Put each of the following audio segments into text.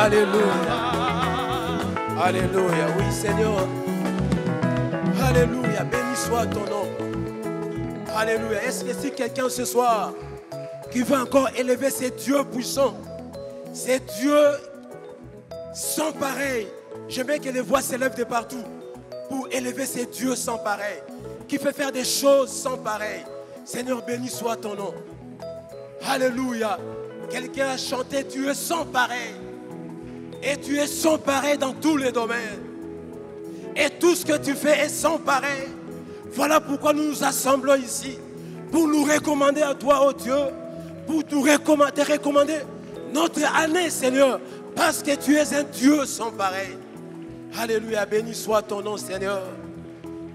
Alléluia. Alléluia. Oui, Seigneur. Alléluia. Béni soit ton nom. Alléluia. Est-ce que si quelqu'un ce soir qui veut encore élever ces dieux puissants, ces dieux sans pareil, j'aimerais que les voix s'élèvent de partout pour élever ces dieux sans pareil, qui fait faire des choses sans pareil. Seigneur, béni soit ton nom. Alléluia. Quelqu'un a chanté, tu es sans pareil. Et tu es sans pareil dans tous les domaines. Et tout ce que tu fais est sans pareil. Voilà pourquoi nous nous assemblons ici. Pour nous recommander à toi, oh Dieu. Pour te recommander notre année, Seigneur. Parce que tu es un Dieu sans pareil. Alléluia, béni soit ton nom, Seigneur.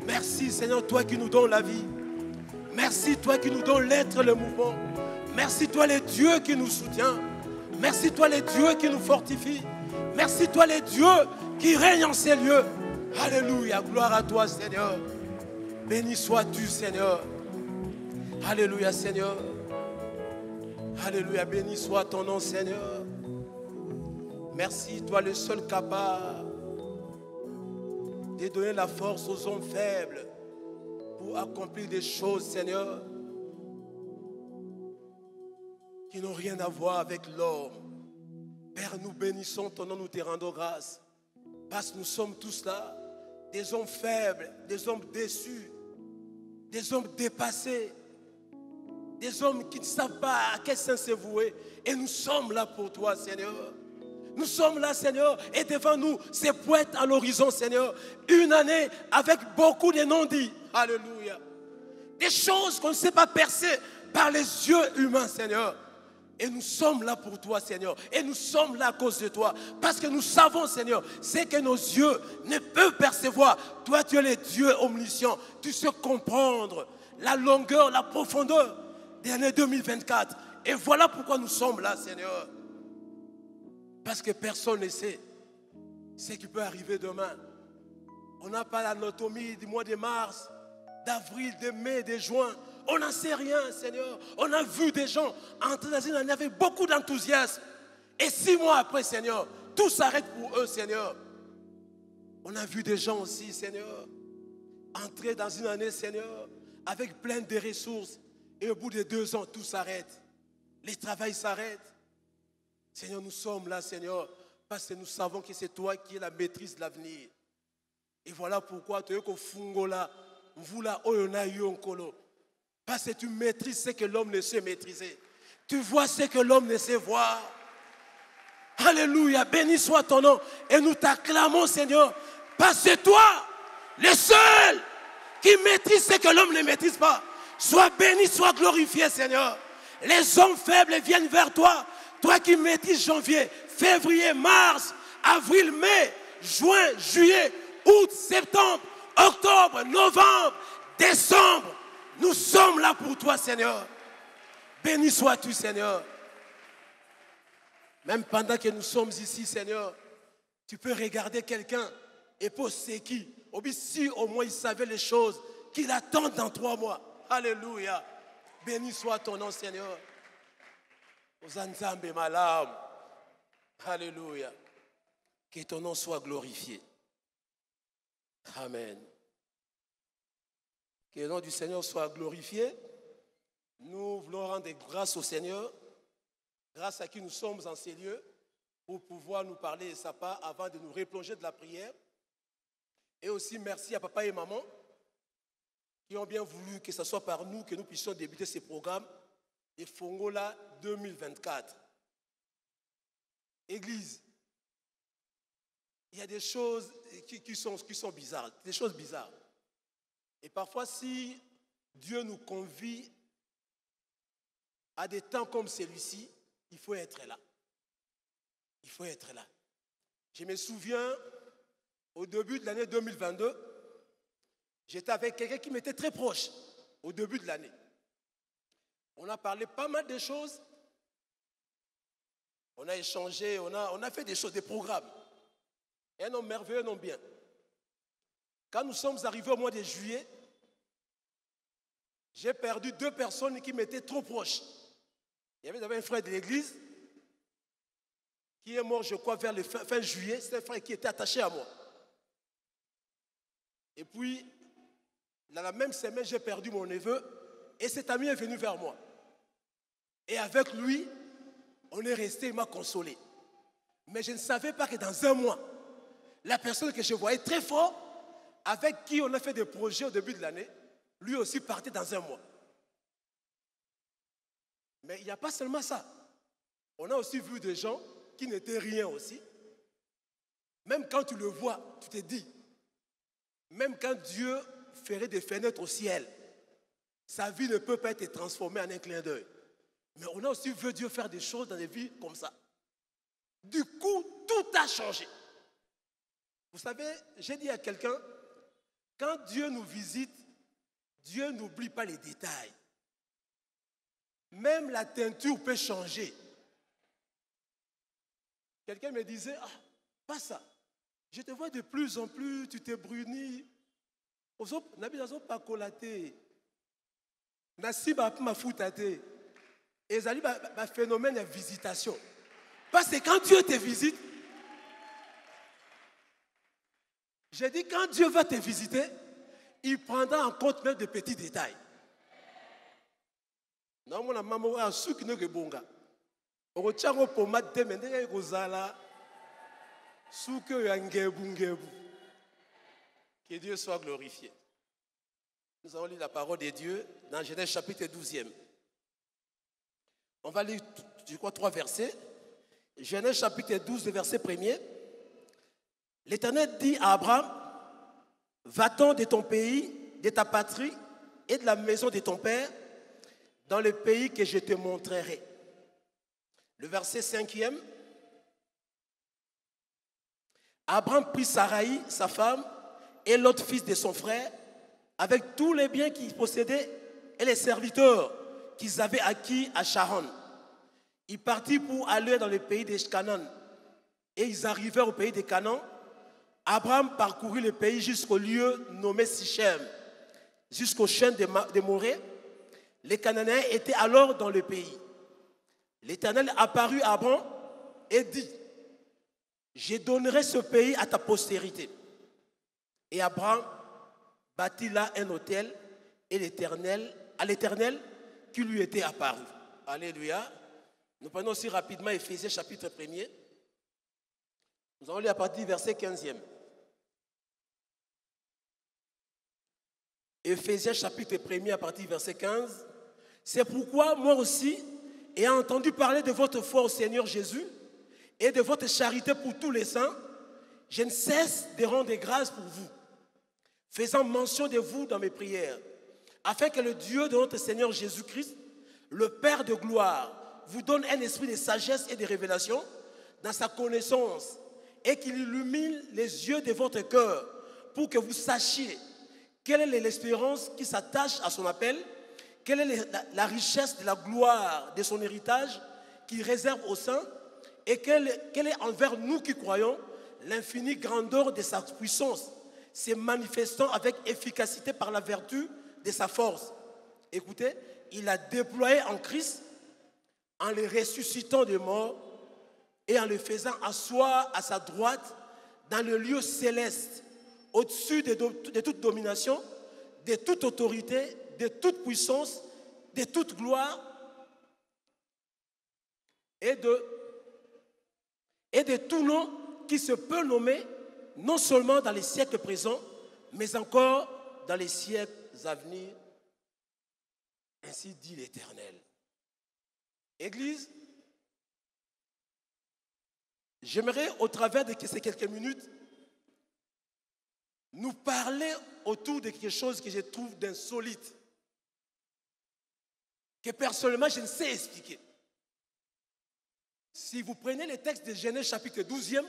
Merci, Seigneur, toi qui nous donnes la vie. Merci, toi qui nous donnes l'être, le mouvement. Merci, toi, les dieux qui nous soutient. Merci, toi, les dieux qui nous fortifient. Merci, toi, les dieux qui règnent en ces lieux. Alléluia, gloire à toi, Seigneur. Béni sois-tu, Seigneur. Alléluia, Seigneur. Alléluia, béni soit ton nom, Seigneur. Merci, toi, le seul capable de donner la force aux hommes faibles pour accomplir des choses, Seigneur, qui n'ont rien à voir avec l'or. Père, nous bénissons ton nom, nous te rendons grâce. Parce que nous sommes tous là, des hommes faibles, des hommes déçus, des hommes dépassés, des hommes qui ne savent pas à quel sens se vouer. Et nous sommes là pour toi, Seigneur. Nous sommes là, Seigneur, et devant nous, c'est pointe à l'horizon, Seigneur. Une année avec beaucoup de non-dits. Alléluia. Des choses qu'on ne sait pas percer par les yeux humains, Seigneur. Et nous sommes là pour toi, Seigneur. Et nous sommes là à cause de toi. Parce que nous savons, Seigneur, c'est que nos yeux ne peuvent percevoir. Toi, tu es le Dieu omniscient. Tu sais comprendre la longueur, la profondeur de l'année 2024. Et voilà pourquoi nous sommes là, Seigneur. Parce que personne ne sait ce qui peut arriver demain. On n'a pas l'anatomie du mois de mars, d'avril, de mai, de juin. On n'en sait rien, Seigneur. On a vu des gens entrer dans une année avec beaucoup d'enthousiasme. Et 6 mois après, Seigneur, tout s'arrête pour eux, Seigneur. On a vu des gens aussi, Seigneur, entrer dans une année, Seigneur, avec plein de ressources. Et au bout de 2 ans, tout s'arrête. Les travails s'arrêtent. Seigneur, nous sommes là, Seigneur, parce que nous savons que c'est toi qui es la maîtrise de l'avenir. Et voilà pourquoi tu es qu'au fungo là, vous là, parce que tu maîtrises ce que l'homme ne sait maîtriser. Tu vois ce que l'homme ne sait voir. Alléluia, béni soit ton nom. Et nous t'acclamons, Seigneur, parce que toi, le seul qui maîtrise ce que l'homme ne maîtrise pas, sois béni, sois glorifié, Seigneur. Les hommes faibles viennent vers toi. Toi qui maîtrises janvier, février, mars, avril, mai, juin, juillet, août, septembre, octobre, novembre, décembre. Nous sommes là pour toi, Seigneur. Béni sois-tu, Seigneur. Même pendant que nous sommes ici, Seigneur, tu peux regarder quelqu'un et poser qui. Si au moins il savait les choses qu'il attend dans 3 mois. Alléluia. Béni soit ton nom, Seigneur. Ozanzambe malam. Alléluia. Que ton nom soit glorifié. Amen. Que le nom du Seigneur soit glorifié. Nous voulons rendre grâce au Seigneur, grâce à qui nous sommes en ces lieux, pour pouvoir nous parler de sa part avant de nous replonger de la prière. Et aussi merci à papa et maman qui ont bien voulu que ce soit par nous que nous puissions débuter ces programmes de Fongola 2024. Église, il y a des choses qui sont bizarres, des choses bizarres. Et parfois, si Dieu nous convie à des temps comme celui-ci, il faut être là. Il faut être là. Je me souviens, au début de l'année 2022, j'étais avec quelqu'un qui m'était très proche, au début de l'année. On a parlé pas mal de choses. On a échangé, on a fait des choses, des programmes. Un homme merveilleux, un homme bien. Quand nous sommes arrivés au mois de juillet, j'ai perdu 2 personnes qui m'étaient trop proches. Il y avait d'abord un frère de l'église qui est mort, je crois, vers le fin juillet. C'est un frère qui était attaché à moi. Et puis, dans la même semaine, j'ai perdu mon neveu et cet ami est venu vers moi. Et avec lui, on est resté, il m'a consolé. Mais je ne savais pas que dans un mois, la personne que je voyais très fort, avec qui on a fait des projets au début de l'année, lui aussi partait dans un mois. Mais il n'y a pas seulement ça. On a aussi vu des gens qui n'étaient rien aussi. Même quand tu le vois, tu te dis, même quand Dieu ferait des fenêtres au ciel, sa vie ne peut pas être transformée en un clin d'œil. Mais on a aussi vu Dieu faire des choses dans des vies comme ça. Du coup, tout a changé. Vous savez, j'ai dit à quelqu'un, quand Dieu nous visite, Dieu n'oublie pas les détails. Même la teinture peut changer. Quelqu'un me disait, ah, pas ça. Je te vois de plus en plus, tu t'es bruni. Nabi nazo pas colaté. Nasiba ma foutate. Et ça un phénomène de visitation. Parce que quand Dieu te visite, j'ai dit quand Dieu va te visiter, il prendra en compte même de petits détails. Non, mon maman a su qui ne que bonga. On retient au pomade de mendé gozala. Sous que yangebu. Que Dieu soit glorifié. Nous allons lire la parole de Dieu dans Genèse chapitre 12e. On va lire, je crois, 3 versets. Genèse chapitre 12, verset 1er. L'Éternel dit à Abraham, va-t'en de ton pays, de ta patrie et de la maison de ton père, dans le pays que je te montrerai. Le verset 5e. Abraham prit Saraï, sa femme, et l'autre fils de son frère, avec tous les biens qu'ils possédaient et les serviteurs qu'ils avaient acquis à Charan. Ils partirent pour aller dans le pays de Canaan. Et ils arrivèrent au pays de Canaan. Abraham parcourut le pays jusqu'au lieu nommé Sichem, jusqu'au chêne de Morée. Les Cananéens étaient alors dans le pays. L'Éternel apparut à Abraham et dit, je donnerai ce pays à ta postérité. Et Abraham bâtit là un autel et à l'Éternel qui lui était apparu. Alléluia. Nous prenons aussi rapidement Éphésiens chapitre 1er. Nous allons lire à partir du verset 15e. Éphésiens chapitre 1er à partir du verset 15. C'est pourquoi moi aussi, ayant entendu parler de votre foi au Seigneur Jésus et de votre charité pour tous les saints, je ne cesse de rendre grâce pour vous, faisant mention de vous dans mes prières, afin que le Dieu de notre Seigneur Jésus-Christ, le Père de gloire, vous donne un esprit de sagesse et de révélation dans sa connaissance et qu'il illumine les yeux de votre cœur pour que vous sachiez quelle est l'espérance qui s'attache à son appel, quelle est la richesse de la gloire de son héritage qu'il réserve aux saints et quelle est envers nous qui croyons l'infinie grandeur de sa puissance, se manifestant avec efficacité par la vertu de sa force. Écoutez, il a déployé en Christ en le ressuscitant des morts et en le faisant asseoir à sa droite dans le lieu céleste, au-dessus de toute domination, de toute autorité, de toute puissance, de toute gloire et de tout nom qui se peut nommer, non seulement dans les siècles présents, mais encore dans les siècles à venir. Ainsi dit l'Éternel. Église, j'aimerais au travers de ces quelques minutes nous parler autour de quelque chose que je trouve d'insolite, que personnellement je ne sais expliquer. Si vous prenez le texte de Genèse chapitre 12e,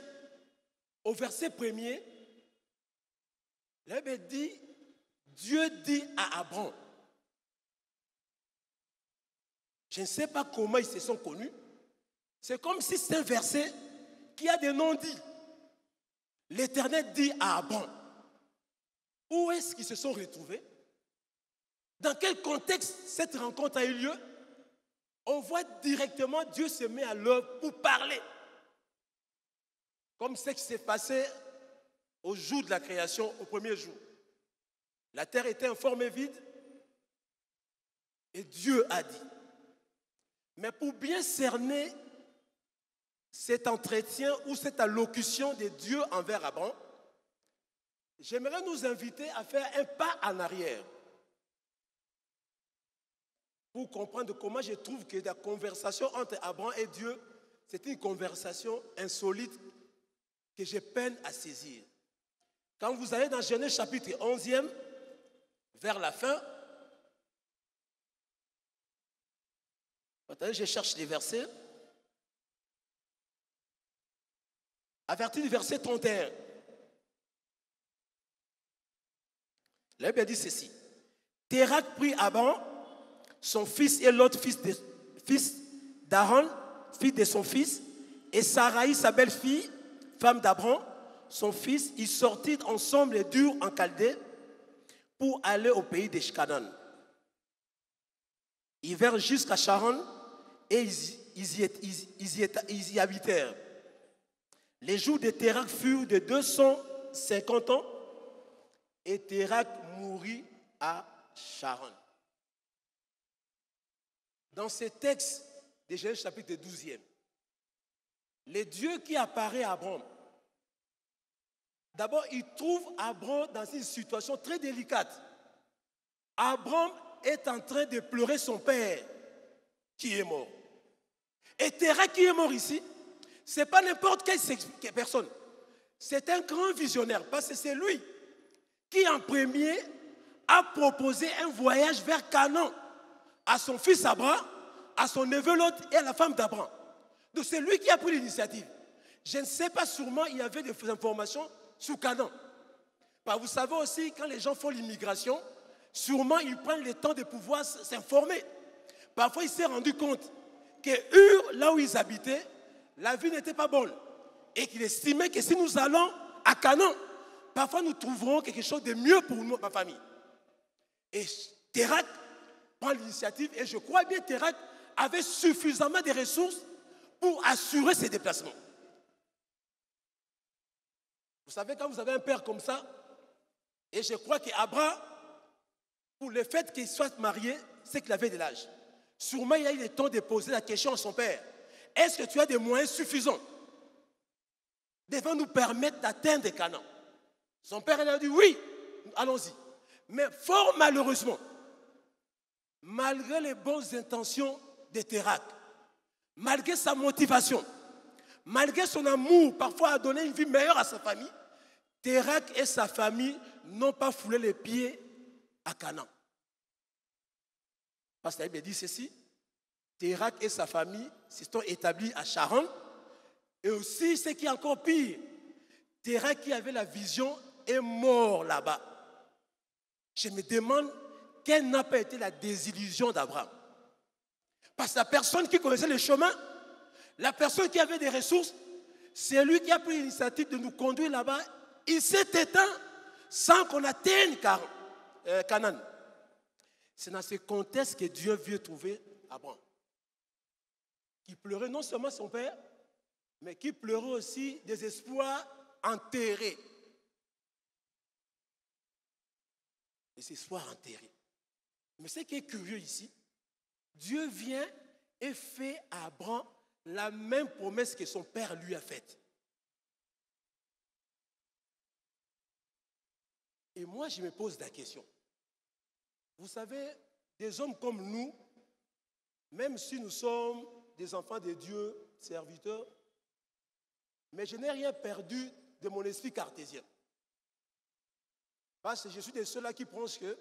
au verset 1er, la Bible dit, Dieu dit à Abraham, je ne sais pas comment ils se sont connus, c'est comme si c'est un verset qui a des non-dits. L'Éternel dit à Abraham, où est-ce qu'ils se sont retrouvés? Dans quel contexte cette rencontre a eu lieu? On voit directement Dieu se met à l'œuvre pour parler. Comme ce qui s'est passé au jour de la création, au premier jour. La terre était informée vide et Dieu a dit. Mais pour bien cerner cet entretien ou cette allocution de Dieu envers Abraham, j'aimerais nous inviter à faire un pas en arrière pour comprendre comment je trouve que la conversation entre Abraham et Dieu, c'est une conversation insolite que j'ai peine à saisir. Quand vous allez dans Genèse chapitre 11e, vers la fin, attendez, je cherche les versets. À partir du verset 31, la Bible dit ceci. Térak prit Abraham, son fils et l'autre fils d'Aaron, fils de son fils, et Sarai, sa belle-fille, femme d'Abraham, son fils, ils sortirent ensemble et durent en Chaldée pour aller au pays de Canaan. Ils vinrent jusqu'à Charan et ils y habitèrent. Les jours de Térak furent de 250 ans et Térak mourut à Charan. Dans ce texte de Genèse chapitre 12e, le Dieu qui apparaît à Abraham, d'abord il trouve Abraham dans une situation très délicate. Abraham est en train de pleurer son père qui est mort. Et Térak qui est mort ici, ce n'est pas n'importe quelle personne. C'est un grand visionnaire parce que c'est lui qui en premier a proposé un voyage vers Canaan à son fils Abraham, à son neveu Lot et à la femme d'Abraham. Donc c'est lui qui a pris l'initiative. Je ne sais pas, sûrement il y avait des informations sur Canaan. Vous savez aussi, quand les gens font l'immigration, sûrement ils prennent le temps de pouvoir s'informer. Parfois il s'est rendu compte que Ur, là où ils habitaient, la vie n'était pas bonne. Et qu'il estimait que si nous allons à Canaan, parfois nous trouverons quelque chose de mieux pour nous, ma famille. Et Térak prend l'initiative et je crois bien que Térak avait suffisamment de ressources pour assurer ses déplacements. Vous savez, quand vous avez un père comme ça, et je crois qu'Abraham, pour le fait qu'il soit marié, c'est qu'il avait de l'âge. Sûrement, il a eu le temps de poser la question à son père. Est-ce que tu as des moyens suffisants devant nous permettre d'atteindre Canaan? Son père il a dit oui, allons-y. Mais fort malheureusement, malgré les bonnes intentions de Térak, malgré sa motivation, malgré son amour parfois à donner une vie meilleure à sa famille, Térak et sa famille n'ont pas foulé les pieds à Canaan. Parce que la Bible dit ceci, Térak et sa famille se sont établis à Charan. Et aussi, ce qui est encore pire, Térak qui avait la vision est mort là-bas. Je me demande quelle n'a pas été la désillusion d'Abraham. Parce que la personne qui connaissait le chemin, la personne qui avait des ressources, c'est lui qui a pris l'initiative de nous conduire là-bas. Il s'est éteint sans qu'on atteigne Canaan. C'est dans ce contexte que Dieu veut trouver Abraham. Qui pleurait non seulement son père, mais qui pleurait aussi des espoirs enterrés. Des espoirs enterrés. Mais ce qui est curieux ici, Dieu vient et fait à Abraham la même promesse que son père lui a faite. Et moi, je me pose la question. Vous savez, des hommes comme nous, même si nous sommes des enfants de Dieu, serviteurs, mais je n'ai rien perdu de mon esprit cartésien. Parce que je suis de ceux-là qui pensent que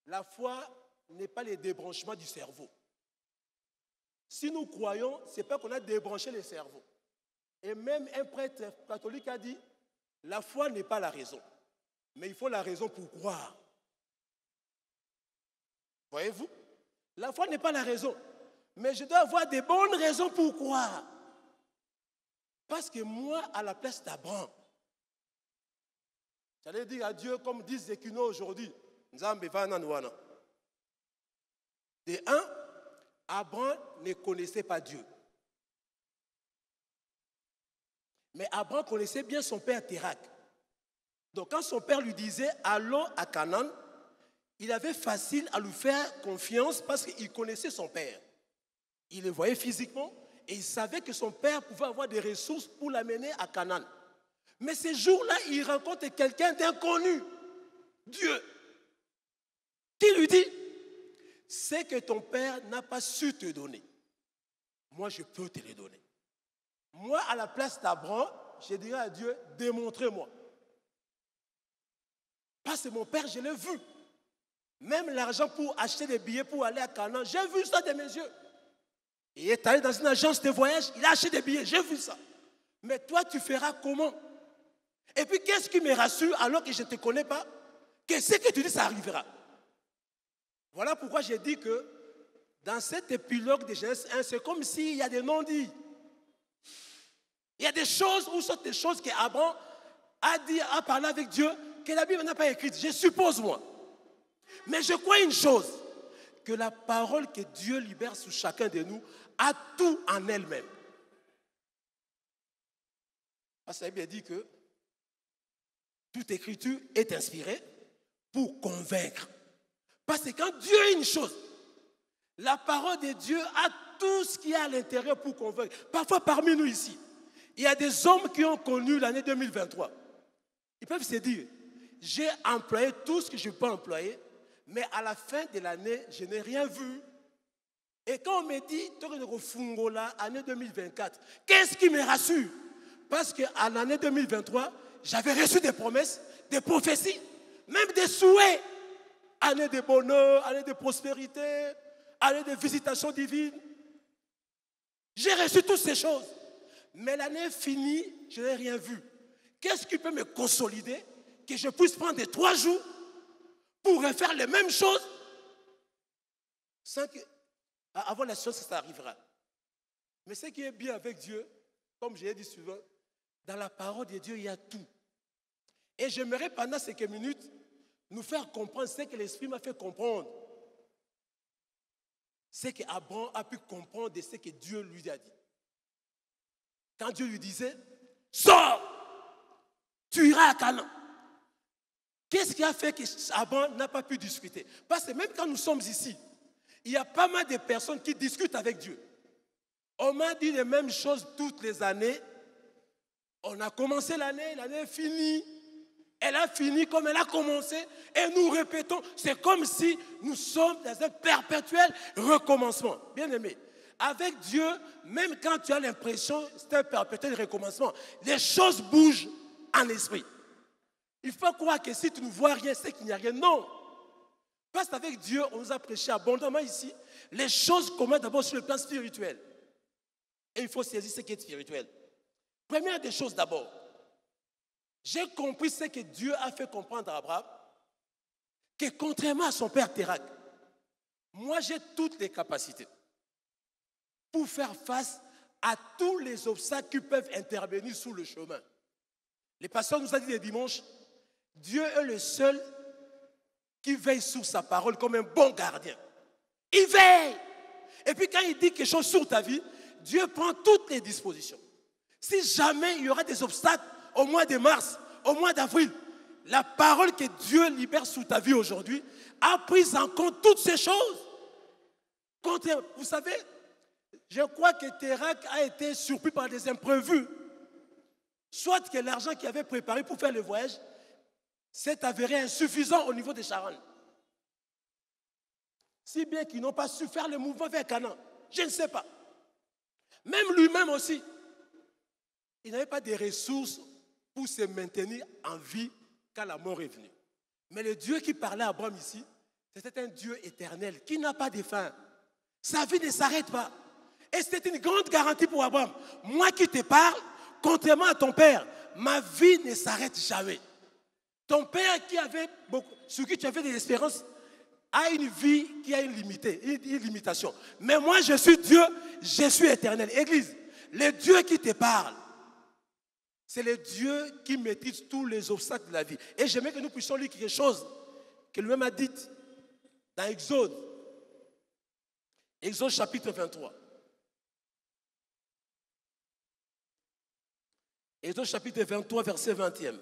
la foi n'est pas le débranchement du cerveau. Si nous croyons, ce n'est pas qu'on a débranché le cerveau. Et même un prêtre catholique a dit, la foi n'est pas la raison. Mais il faut la raison pour croire. Voyez-vous? La foi n'est pas la raison. Mais je dois avoir des bonnes raisons pour croire. Parce que moi, à la place d'Abraham, j'allais dire à Dieu, comme disent les Kino aujourd'hui, Nzambe vana nwana. De un, Abraham ne connaissait pas Dieu. Mais Abraham connaissait bien son père Térak. Donc quand son père lui disait « allons à Canaan », il avait facile à lui faire confiance parce qu'il connaissait son père. Il le voyait physiquement et il savait que son père pouvait avoir des ressources pour l'amener à Canaan. Mais ce jour-là, il rencontre quelqu'un d'inconnu, Dieu, qui lui dit « ce que ton père n'a pas su te donner, moi je peux te le donner. » Moi, à la place d'Abraham, je dirais à Dieu « démontrez-moi. » Parce que mon père, je l'ai vu. Même l'argent pour acheter des billets pour aller à Canaan, j'ai vu ça de mes yeux. Il est allé dans une agence de voyage, il a acheté des billets, j'ai vu ça. Mais toi, tu feras comment? Et puis, qu'est-ce qui me rassure alors que je ne te connais pas? Que ce que tu dis, ça arrivera. Voilà pourquoi j'ai dit que dans cet épilogue de Genèse 1, c'est comme s'il y a des non-dits. Il y a des choses où sont des choses qu'Abraham a dit, a parlé avec Dieu, que la Bible n'a pas écrite. Je suppose, moi. Mais je crois une chose, que la parole que Dieu libère sur chacun de nous a tout en elle-même. Parce que la Bible dit que toute écriture est inspirée pour convaincre. Parce que quand Dieu a une chose, la parole de Dieu a tout ce qu'il y a à l'intérieur pour convaincre. Parfois parmi nous ici, il y a des hommes qui ont connu l'année 2023. Ils peuvent se dire, j'ai employé tout ce que je peux employer, mais à la fin de l'année, je n'ai rien vu. Et quand on me dit, année 2024, qu'est-ce qui me rassure? Parce qu'à l'année 2023, j'avais reçu des promesses, des prophéties, même des souhaits. Année de bonheur, année de prospérité, année de visitation divine. J'ai reçu toutes ces choses. Mais l'année finie, je n'ai rien vu. Qu'est-ce qui peut me consolider? Que je puisse prendre 3 jours pour refaire les mêmes choses sans que, avant la chose, ça arrivera. Mais ce qui est bien avec Dieu, comme je l'ai dit souvent, dans la parole de Dieu, il y a tout. Et j'aimerais pendant ces quelques minutes nous faire comprendre ce que l'Esprit m'a fait comprendre. Ce qu'Abraham a pu comprendre de ce que Dieu lui a dit. Quand Dieu lui disait, sors, tu iras à Canaan. Qu'est-ce qui a fait qu'Abraham n'a pas pu discuter? Parce que même quand nous sommes ici, il y a pas mal de personnes qui discutent avec Dieu. On m'a dit les mêmes choses toutes les années. On a commencé l'année, l'année est finie. Elle a fini comme elle a commencé. Et nous répétons, c'est comme si nous sommes dans un perpétuel recommencement. Bien aimé, avec Dieu, même quand tu as l'impression que c'est un perpétuel recommencement, les choses bougent en esprit. Il faut croire que si tu ne vois rien, c'est qu'il n'y a rien. Non. Parce qu'avec Dieu, on nous a prêché abondamment ici. Les choses commencent d'abord sur le plan spirituel. Et il faut saisir ce qui est spirituel. Première des choses d'abord, j'ai compris ce que Dieu a fait comprendre à Abraham, que contrairement à son père Térak, moi j'ai toutes les capacités pour faire face à tous les obstacles qui peuvent intervenir sur le chemin. Les pasteurs nous ont dit le dimanche, Dieu est le seul qui veille sur sa parole comme un bon gardien. Il veille. Et puis quand il dit quelque chose sur ta vie, Dieu prend toutes les dispositions. Si jamais il y aura des obstacles au mois de mars, au mois d'avril, la parole que Dieu libère sur ta vie aujourd'hui a pris en compte toutes ces choses. Vous savez, je crois que Térak a été surpris par des imprévus. Soit que l'argent qu'il avait préparé pour faire le voyage s'est avéré insuffisant au niveau des Charonnes. Si bien qu'ils n'ont pas su faire le mouvement vers Canaan. Je ne sais pas. Même lui-même aussi, il n'avait pas de ressources pour se maintenir en vie quand la mort est venue. Mais le Dieu qui parlait à Abraham ici, c'était un Dieu éternel qui n'a pas de fin. Sa vie ne s'arrête pas. Et c'était une grande garantie pour Abraham. Moi qui te parle, contrairement à ton père, ma vie ne s'arrête jamais. Ton père qui avait beaucoup, sur qui tu avais des espérances, a une vie qui a une limitation. Mais moi, je suis Dieu, je suis éternel. Église, le Dieu qui te parle, c'est le Dieu qui maîtrise tous les obstacles de la vie. Et j'aimerais que nous puissions lire quelque chose que lui-même a dit dans Exode. Exode chapitre 23. Exode chapitre 23, verset 20e.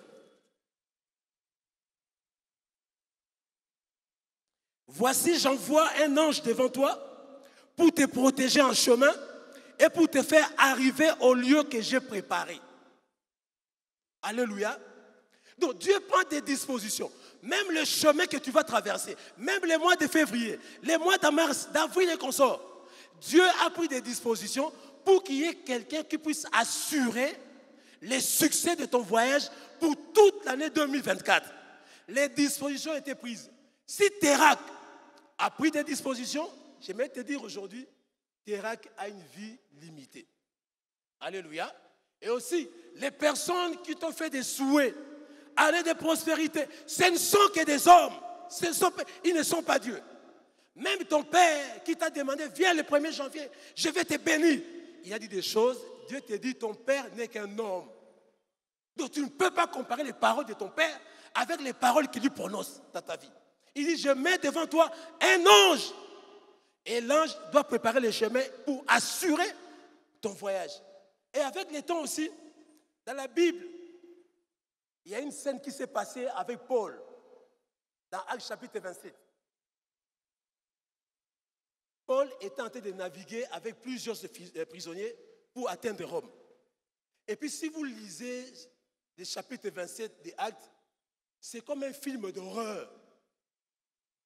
Voici, j'envoie un ange devant toi pour te protéger en chemin et pour te faire arriver au lieu que j'ai préparé. Alléluia. Donc Dieu prend des dispositions. Même le chemin que tu vas traverser, même les mois de février, les mois de mars, d'avril et consorts, Dieu a pris des dispositions pour qu'il y ait quelqu'un qui puisse assurer les succès de ton voyage pour toute l'année 2024. Les dispositions ont été prises. Si Terak a pris des dispositions, j'aimerais te dire aujourd'hui, Terak a une vie limitée. Alléluia. Et aussi, les personnes qui t'ont fait des souhaits, années de prospérité, ce ne sont que des hommes. Ils ne sont pas Dieu. Même ton père qui t'a demandé, viens le 1er janvier, je vais te bénir. Il a dit des choses, Dieu te dit, ton père n'est qu'un homme. Donc tu ne peux pas comparer les paroles de ton père avec les paroles qu'il lui prononce dans ta vie. Il dit, je mets devant toi un ange. Et l'ange doit préparer le chemin pour assurer ton voyage. Et avec le temps aussi, dans la Bible, il y a une scène qui s'est passée avec Paul, dans Actes chapitre 27. Paul était en train de naviguer avec plusieurs prisonniers pour atteindre Rome. Et puis si vous lisez le chapitre 27 des Actes, c'est comme un film d'horreur.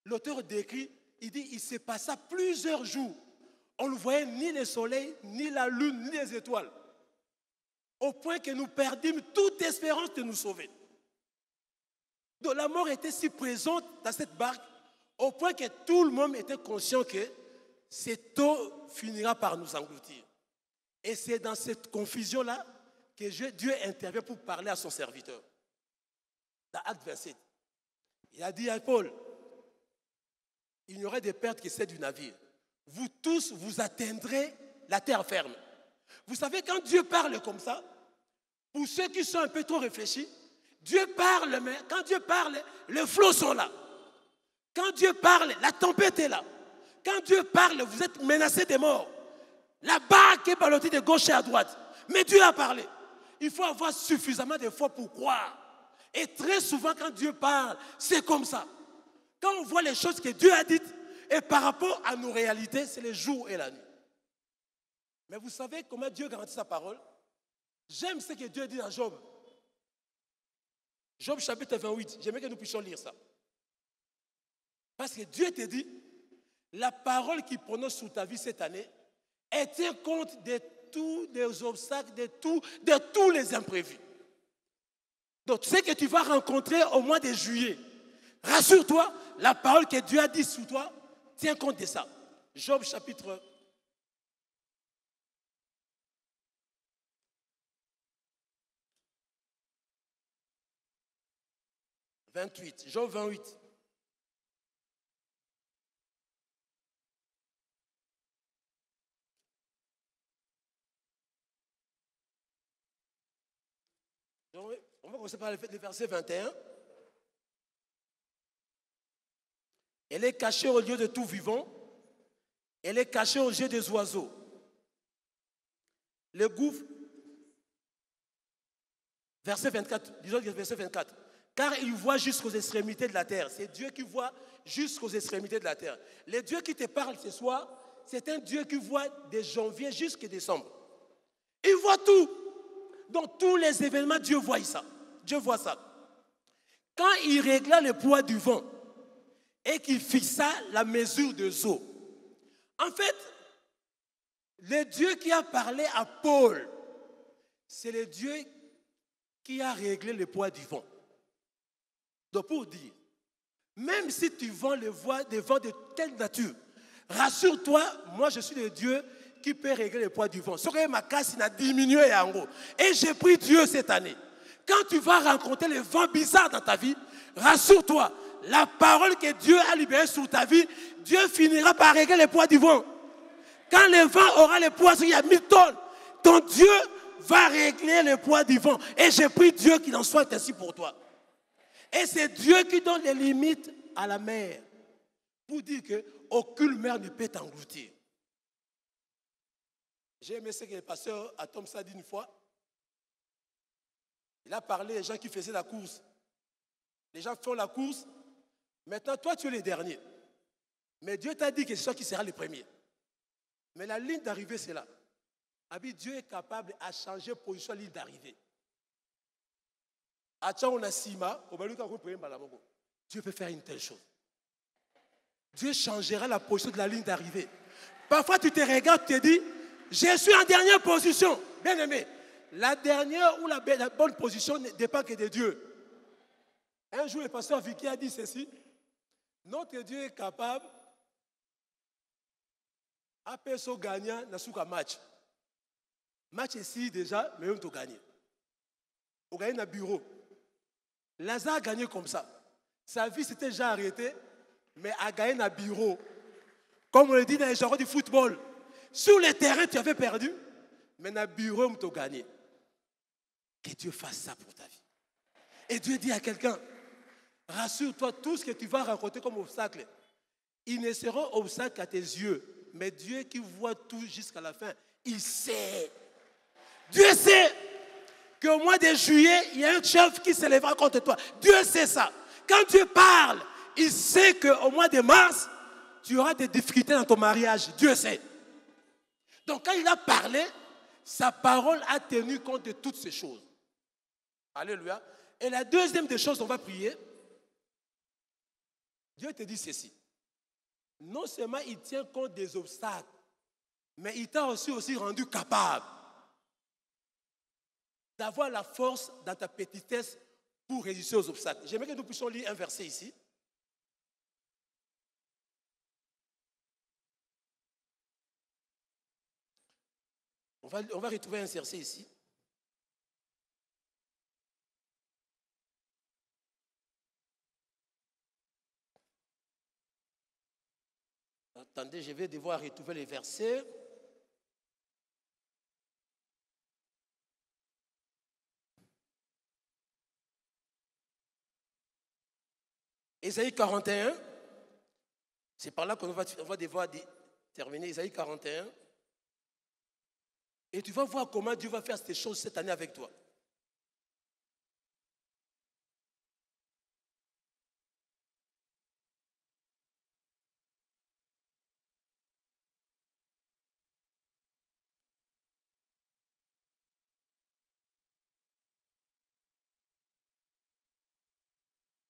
L'auteur décrit, il dit, il s'est passé plusieurs jours. On ne voyait ni le soleil, ni la lune, ni les étoiles. Au point que nous perdîmes toute espérance de nous sauver. Donc la mort était si présente dans cette barque, au point que tout le monde était conscient que cette eau finira par nous engloutir. Et c'est dans cette confusion-là que Dieu intervient pour parler à son serviteur. Dans Acte 27, il a dit à Paul, il y aurait des pertes qui cèdent du navire. Vous tous, vous atteindrez la terre ferme. Vous savez, quand Dieu parle comme ça, pour ceux qui sont un peu trop réfléchis, Dieu parle, mais quand Dieu parle, les flots sont là. Quand Dieu parle, la tempête est là. Quand Dieu parle, vous êtes menacés de mort. La barque est ballottée de gauche et à droite. Mais Dieu a parlé. Il faut avoir suffisamment de foi pour croire. Et très souvent, quand Dieu parle, c'est comme ça. Quand on voit les choses que Dieu a dites, et par rapport à nos réalités, c'est le jour et la nuit. Mais vous savez comment Dieu garantit sa parole? J'aime ce que Dieu dit dans Job. Job chapitre 28, j'aimerais que nous puissions lire ça. Parce que Dieu te dit, la parole qu'il prononce sur ta vie cette année, elle tient compte de tous les obstacles, de tous les imprévus. Donc, ce que tu vas rencontrer au mois de juillet, rassure-toi, la parole que Dieu a dit sur toi, tient compte de ça. Job chapitre 28, Job 28. On va commencer par le verset 21. Elle est cachée au lieu de tout vivant. Elle est cachée aux yeux des oiseaux. Le gouffre, verset 24, disons verset 24. Car il voit jusqu'aux extrémités de la terre. C'est Dieu qui voit jusqu'aux extrémités de la terre. Le Dieu qui te parle ce soir, c'est un Dieu qui voit de janvier jusqu'à décembre. Il voit tout. Dans tous les événements, Dieu voit ça. Dieu voit ça. Quand il régla le poids du vent et qu'il fixa la mesure des eaux, en fait, le Dieu qui a parlé à Paul, c'est le Dieu qui a réglé le poids du vent. Donc pour dire, même si tu vends des vents de telle nature, rassure-toi, moi je suis le Dieu qui peut régler le poids du vent. Ce que ma casse n'a diminué en gros. Et j'ai pris Dieu cette année. Quand tu vas rencontrer les vents bizarres dans ta vie, rassure-toi, la parole que Dieu a libérée sur ta vie, Dieu finira par régler le poids du vent. Quand le vent aura le poids, il y a 1000 tonnes, ton Dieu va régler le poids du vent. Et j'ai pris Dieu qu'il en soit ainsi pour toi. Et c'est Dieu qui donne les limites à la mer pour dire qu'aucune mer ne peut t'engloutir. J'ai aimé ce que le pasteur Atom ça dit une fois. Il a parlé aux gens qui faisaient la course. Les gens font la course. Maintenant, toi, tu es le dernier. Mais Dieu t'a dit que c'est toi qui seras le premier. Mais la ligne d'arrivée, c'est là. Dieu est capable de changer position à la ligne d'arrivée. Dieu peut faire une telle chose. Dieu changera la position de la ligne d'arrivée. Parfois, tu te regardes, tu te dis, je suis en dernière position. Bien aimé, la dernière ou la bonne position ne dépend que de Dieu. Un jour, le pasteur Vicky a dit ceci. Notre Dieu est capable de se gagner dans un match. Match ici déjà, mais on a gagné. On a gagné dans le bureau. Lazare a gagné comme ça. Sa vie s'était déjà arrêtée, mais a gagné dans le bureau. Comme on le dit dans les jargons du football. Sur le terrain, tu avais perdu, mais dans le bureau, on t'a gagné. Que Dieu fasse ça pour ta vie. Et Dieu dit à quelqu'un, rassure-toi, tout ce que tu vas rencontrer comme obstacle, il ne sera obstacle à tes yeux, mais Dieu qui voit tout jusqu'à la fin, il sait. Dieu sait qu'au mois de juillet, il y a un chef qui s'élèvera contre toi. Dieu sait ça. Quand Dieu parle, il sait qu'au mois de mars, tu auras des difficultés dans ton mariage. Dieu sait. Donc quand il a parlé, sa parole a tenu compte de toutes ces choses. Alléluia. Et la deuxième des choses, on va prier. Dieu te dit ceci. Non seulement il tient compte des obstacles, mais il t'a aussi rendu capable d'avoir la force dans ta petitesse pour résister aux obstacles. J'aimerais que nous puissions lire un verset ici. On va retrouver un verset ici. Attendez, je vais devoir retrouver les versets. Ésaïe 41, c'est par là qu'on va devoir terminer. Ésaïe 41. Et tu vas voir comment Dieu va faire ces choses cette année avec toi.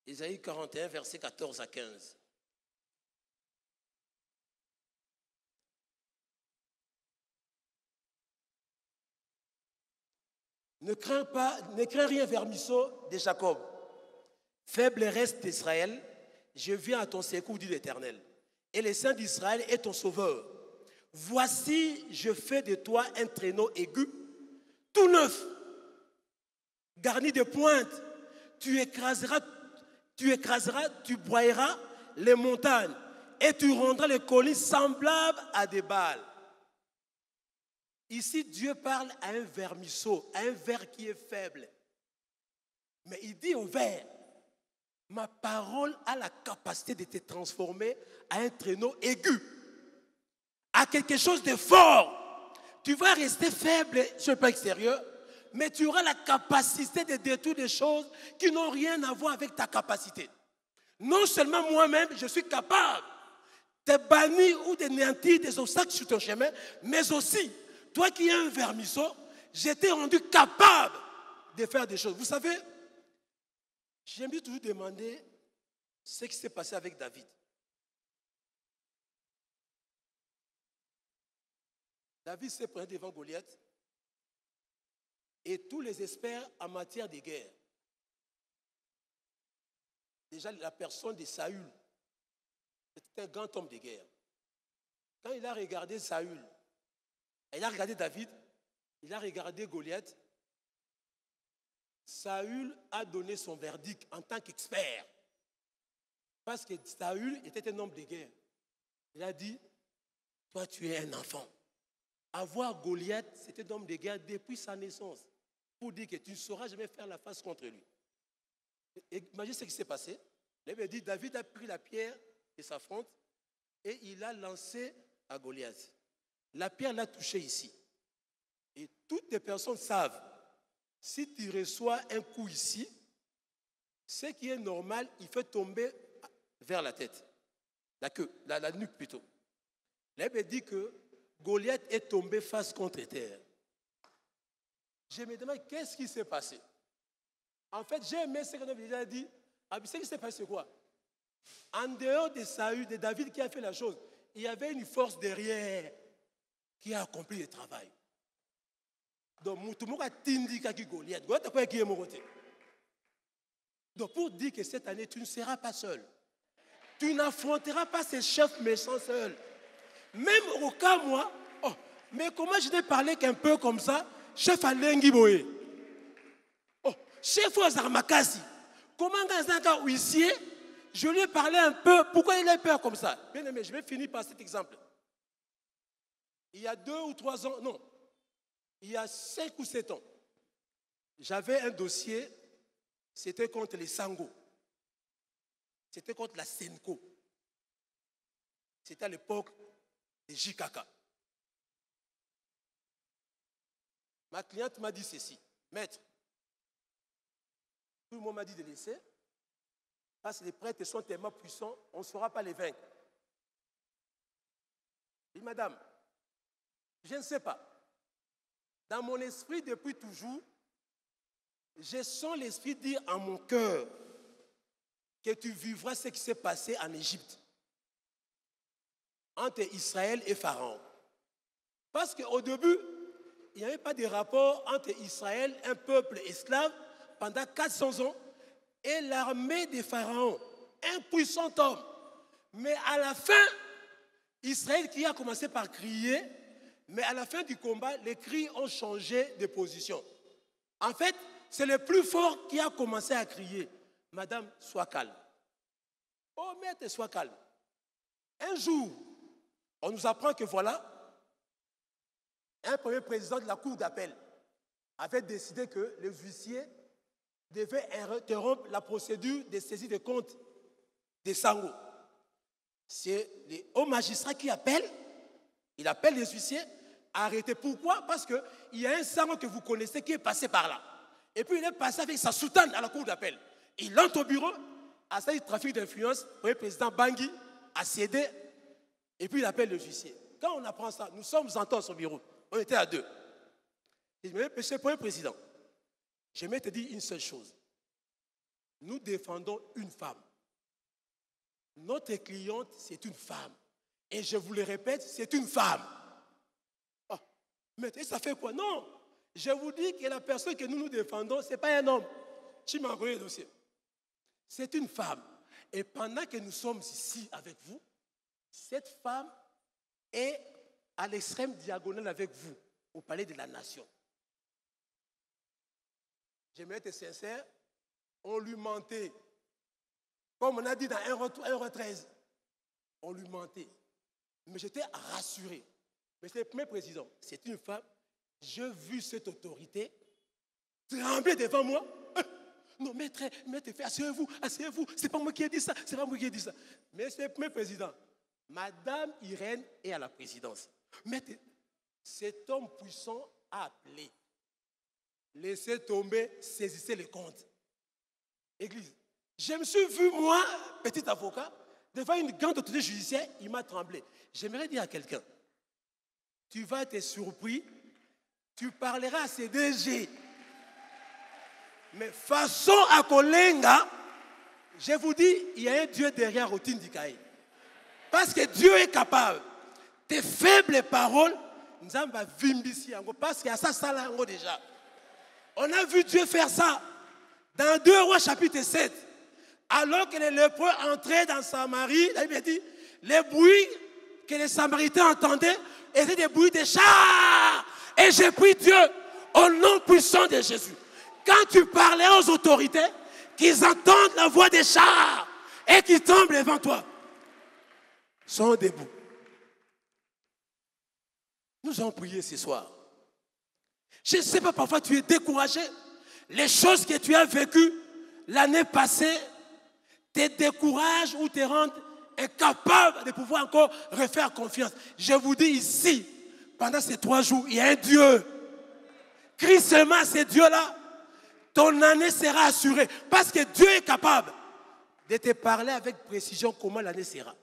Ésaïe 41, versets 14 à 15. Ne crains rien, vermisseau de Jacob. Faible reste d'Israël, je viens à ton secours, dit l'Éternel. Et le Saint d'Israël est ton sauveur. Voici, je fais de toi un traîneau aigu, tout neuf, garni de pointes. Tu écraseras, tu broyeras les montagnes et tu rendras les collines semblables à des balles. Ici, Dieu parle à un vermisseau, à un ver qui est faible. Mais il dit au ver, ma parole a la capacité de te transformer à un traîneau aigu, à quelque chose de fort. Tu vas rester faible sur le plan extérieur, mais tu auras la capacité de détruire des choses qui n'ont rien à voir avec ta capacité. Non seulement moi-même, je suis capable de bannir ou de néantir des obstacles sur ton chemin, mais aussi, toi qui es un vermisseau, je t'ai rendu capable de faire des choses. Vous savez, j'aime bien toujours demander ce qui s'est passé avec David. David s'est présenté devant Goliath et tous les experts en matière de guerre. Déjà, la personne de Saül, c'était un grand homme de guerre. Quand il a regardé Saül, il a regardé David, il a regardé Goliath, Saül a donné son verdict en tant qu'expert. Parce que Saül était un homme de guerre. Il a dit, toi tu es un enfant. Avoir Goliath, c'était un homme de guerre depuis sa naissance. Pour dire que tu ne sauras jamais faire la face contre lui. Imaginez ce qui s'est passé. Il avait dit, David a pris la pierre de sa fronte et il l'a lancée à Goliath. La pierre l'a touché ici. Et toutes les personnes savent, Si tu reçois un coup ici, ce qui est normal, il fait tomber vers la tête, la queue, la nuque plutôt. La Bible dit que Goliath est tombé face contre terre. Je me demande qu'est-ce qui s'est passé. En fait, j'ai aimé ce qu'on a déjà dit. Ce qui s'est passé, c'est quoi? En dehors de Saül, de David qui a fait la chose, il y avait une force derrière qui a accompli le travail. Donc, tout le monde a dit qu'il Goliath. Goliath qui est mon côté. Donc, pour dire que cette année, tu ne seras pas seul. Tu n'affronteras pas ces chefs méchants seuls. Même au cas, moi, mais comment je t'ai parlé qu'un peu comme ça, chef Alengi Boé, chef Ozarmakasi, comment dans un cas huissier, je lui ai parlé un peu, pourquoi il a peur comme ça? Bien aimé, je vais finir par cet exemple. Il y a 2 ou 3 ans, non, il y a 5 ou 7 ans, j'avais un dossier, c'était contre les Sango, c'était contre la Senko, c'était à l'époque des JKK. Ma cliente m'a dit ceci, maître, tout le monde m'a dit de laisser, parce que les prêtres sont tellement puissants, on ne saura pas les vaincre. Je dis, madame, je ne sais pas. Dans mon esprit, depuis toujours, je sens l'esprit dire en mon cœur que tu vivras ce qui s'est passé en Égypte, entre Israël et Pharaon. Parce qu'au début, il n'y avait pas de rapport entre Israël, un peuple esclave, pendant 400 ans, et l'armée de Pharaon, un puissant homme. Mais à la fin, Israël qui a commencé par crier, mais à la fin du combat, les cris ont changé de position. En fait, c'est le plus fort qui a commencé à crier. Madame, sois calme. Oh, maître, sois calme. Un jour, on nous apprend que voilà, un premier président de la cour d'appel avait décidé que les huissiers devaient interrompre la procédure de saisie de comptes des Sango. C'est les hauts magistrats qui appellent, il appelle les huissiers à arrêter. Pourquoi? Parce qu'il y a un Sango que vous connaissez qui est passé par là. Et puis il est passé avec sa soutane à la cour d'appel. Il entre au bureau, à ça, il trafic d'influence, le premier président Bangui a cédé, et puis il appelle le huissier. Quand on apprend ça, nous sommes entrés au bureau. On était à 2. Il me dit, monsieur le Premier Président, j'aimerais te dire une seule chose. Nous défendons une femme. Notre cliente, c'est une femme. Et je vous le répète, c'est une femme. Oh, mais ça fait quoi? Non, je vous dis que la personne que nous défendons, ce n'est pas un homme. Tu m'as envoyé le dossier. C'est une femme. Et pendant que nous sommes ici avec vous, cette femme est à l'extrême diagonale avec vous, au palais de la nation. J'aimerais être sincère, on lui mentait. Comme on a dit dans 1h13, on lui mentait. Mais j'étais rassuré. Mais c'est le premier président, c'est une femme. J'ai vu cette autorité trembler devant moi. Non, maître, asseyez-vous, c'est pas moi qui ai dit ça, c'est pas moi qui ai dit ça. Mais c'est le premier président. Madame Irène est à la présidence. Mais cet homme puissant a appelé. Laissez tomber, saisissez les comptes. Église, je me suis vu, moi, petit avocat, devant une grande autorité judiciaire, il m'a tremblé. J'aimerais dire à quelqu'un, tu vas être surpris, tu parleras à ces DG. Mais façon à Kolenga, je vous dis, il y a un Dieu derrière Routine Dikaï. Parce que Dieu est capable. Tes faibles paroles, nous avons vimbisi, parce qu'il y a ça déjà. On a vu Dieu faire ça. Dans 2 Rois chapitre 7, alors que les lépreux entraient dans Samarie, la Bible dit, les bruits que les Samaritains entendaient étaient des bruits de chars. Et j'ai pris Dieu au nom puissant de Jésus. Quand tu parlais aux autorités, qu'ils entendent la voix des chars et qu'ils tombent devant toi, sont debout. Nous allons prier ce soir. Je ne sais pas, parfois tu es découragé. Les choses que tu as vécues l'année passée te découragent ou te rendent incapable de pouvoir encore refaire confiance. Je vous dis ici, pendant ces 3 jours, il y a un Dieu. Crie seulement à ce Dieu-là ton année sera assurée. Parce que Dieu est capable de te parler avec précision comment l'année sera.